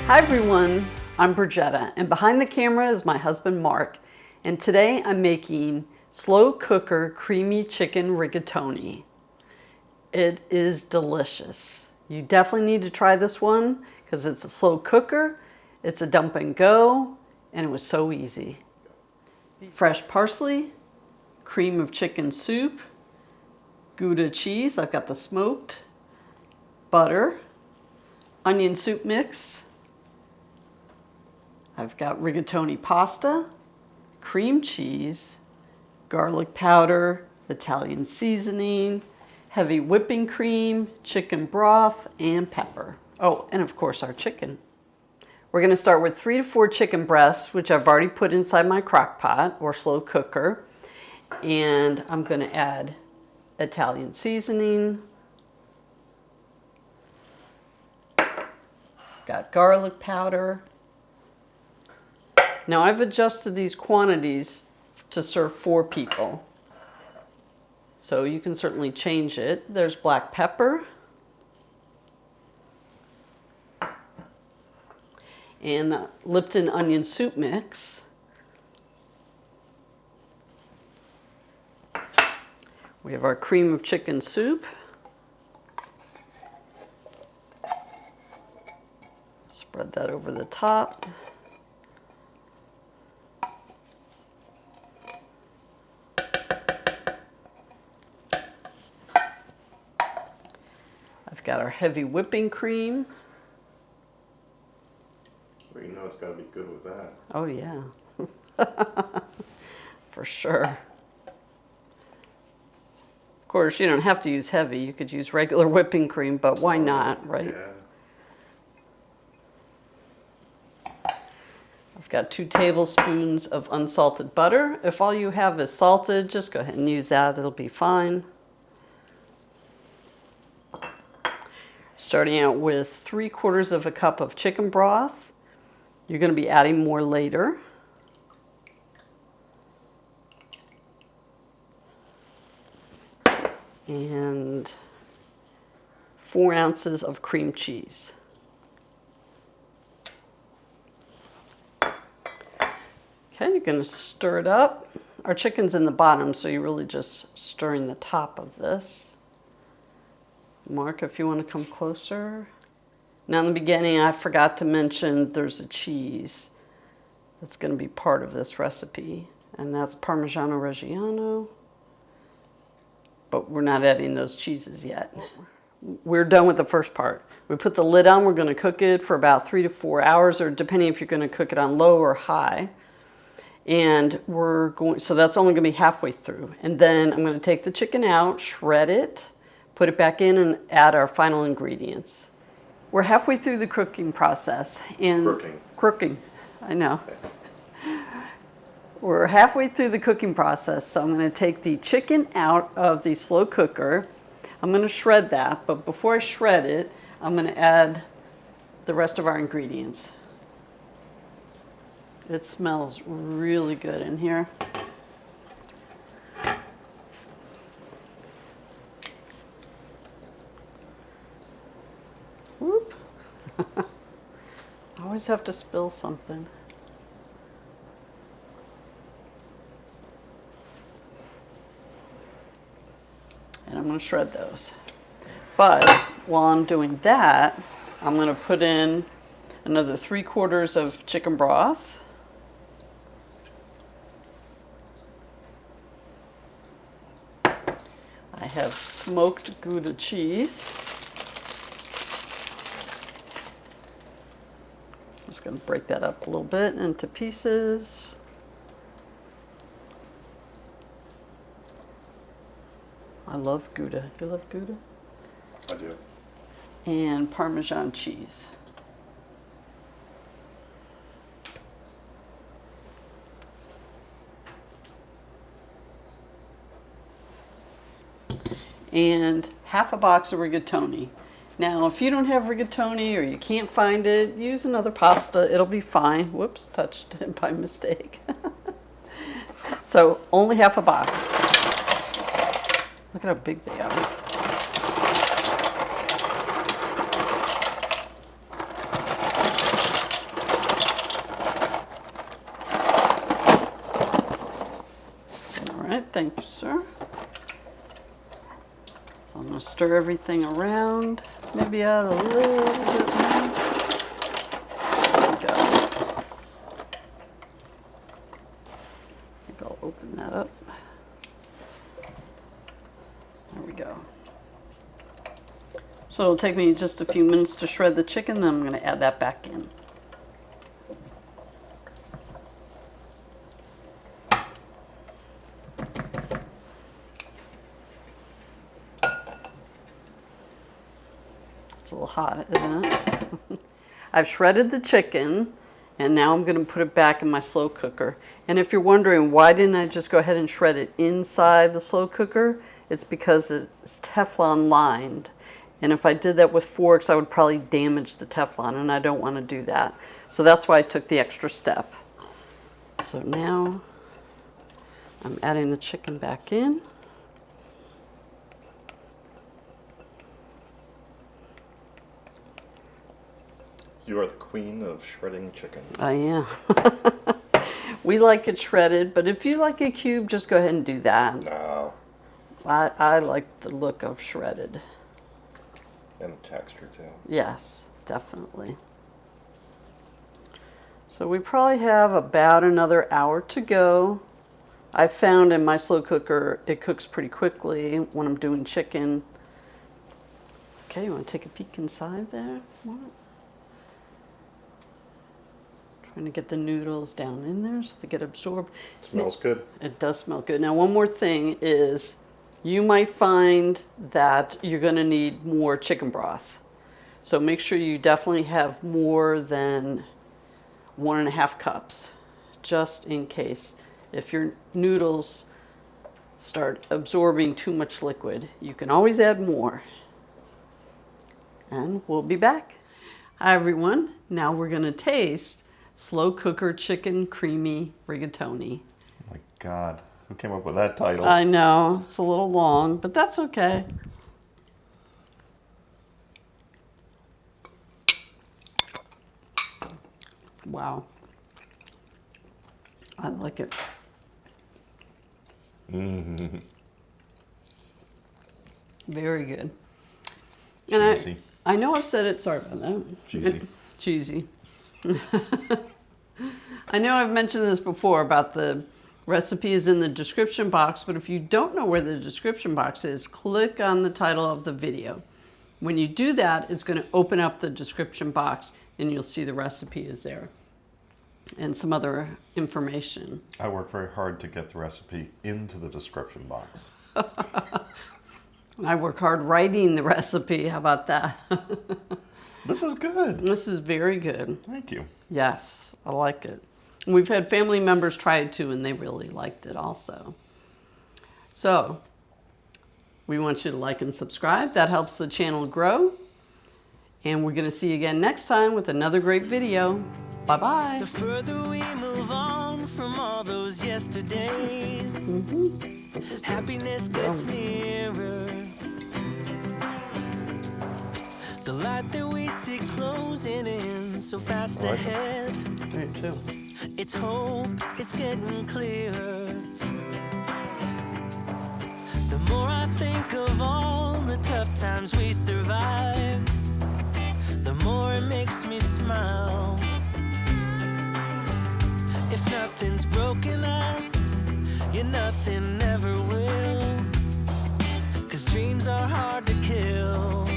Hi everyone, I'm Brigetta, and behind the camera is my husband Mark, and today I'm making slow cooker creamy chicken rigatoni. It is delicious. You definitely need to try this one because it's a slow cooker, it's a dump and go, and it was so easy. Fresh parsley, cream of chicken soup, Gouda cheese, I've got the smoked, butter, onion soup mix, I've got rigatoni pasta, cream cheese, garlic powder, Italian seasoning, heavy whipping cream, chicken broth, and pepper. Oh, and of course our chicken. We're going to start with 3 to 4 chicken breasts, which I've already put inside my crock pot or slow cooker. And I'm going to add Italian seasoning. Got garlic powder. Now I've adjusted these quantities to serve 4 people. So you can certainly change it. There's black pepper. And the Lipton Onion Soup mix. We have our cream of chicken soup. Spread that over the top. I've got our heavy whipping cream. Well, you know it's got to be good with that. Oh yeah, for sure. Of course, you don't have to use heavy. You could use regular whipping cream, but why not, right? Yeah. I've got 2 tablespoons of unsalted butter. If all you have is salted, just go ahead and use that. It'll be fine. Starting out with 3/4 of a cup of chicken broth. You're going to be adding more later. And 4 ounces of cream cheese. Okay, you're going to stir it up. Our chicken's in the bottom, so you're really just stirring the top of this. Mark, if you want to come closer. Now in the beginning, I forgot to mention there's a cheese that's going to be part of this recipe, and that's Parmesan Reggiano. But we're not adding those cheeses yet. We're done with the first part. We put the lid on. We're going to cook it for about 3 to 4 hours, or depending if you're going to cook it on low or high. And so that's only going to be halfway through. And then I'm going to take the chicken out, shred it, put it back in, and add our final ingredients. We're halfway through the cooking process. Crooking, I know. We're halfway through the cooking process, so I'm going to take the chicken out of the slow cooker. I'm going to shred that, but before I shred it, I'm going to add the rest of our ingredients. It smells really good in here. Whoop. I always have to spill something. And I'm going to shred those. But while I'm doing that, I'm going to put in another 3/4 of chicken broth. I have smoked Gouda cheese. I'm just going to break that up a little bit into pieces. I love Gouda. You love Gouda? I do. And Parmesan cheese. And half a box of rigatoni. Now, if you don't have rigatoni or you can't find it, use another pasta. It'll be fine. Whoops, touched it by mistake. So only half a box. Look at how big they are. Thank you, sir. So I'm going to stir everything around. Maybe add a little bit more. There we go. I think I'll open that up. There we go. So it'll take me just a few minutes to shred the chicken, then I'm going to add that back in. It's a little hot, isn't it? I've shredded the chicken, and now I'm going to put it back in my slow cooker. And if you're wondering, why didn't I just go ahead and shred it inside the slow cooker? It's because it's Teflon lined. And if I did that with forks, I would probably damage the Teflon, and I don't want to do that. So that's why I took the extra step. So now I'm adding the chicken back in. You are the queen of shredding chicken. I am. We like it shredded, but if you like it cubed, just go ahead and do that. No. I like the look of shredded. And the texture too. Yes, definitely. So we probably have about another hour to go. I found in my slow cooker it cooks pretty quickly when I'm doing chicken. Okay, you want to take a peek inside there? What? Trying to get the noodles down in there so they get absorbed. Smells good. It does smell good. Now, one more thing is you might find that you're going to need more chicken broth. So make sure you definitely have more than 1.5 cups, just in case. If your noodles start absorbing too much liquid, you can always add more. And we'll be back. Hi, everyone. Now we're going to taste slow cooker chicken creamy rigatoni. Oh my God. Who came up with that title? I know, it's a little long, but that's okay. Wow. I like it. Mm-hmm. Very good. Cheesy. And I know I've said it, sorry about that. Cheesy. Cheesy. I know I've mentioned this before about the recipe is in the description box, but if you don't know where the description box is, click on the title of the video. When you do that, it's going to open up the description box and you'll see the recipe is there and some other information. I work very hard to get the recipe into the description box. I work hard writing the recipe. How about that? This is good. This is very good. Thank you. Yes, I like it. We've had family members try it too, and they really liked it also. So, we want you to like and subscribe. That helps the channel grow. And we're going to see you again next time with another great video. Bye-bye. The further we move on from all those yesterdays, happiness gets nearer. The light that we see closing in so fast ahead. Me too. It's hope, it's getting clearer. The more I think of all the tough times we survived, the more it makes me smile. If nothing's broken us, yeah, nothing ever will. 'Cause dreams are hard to kill.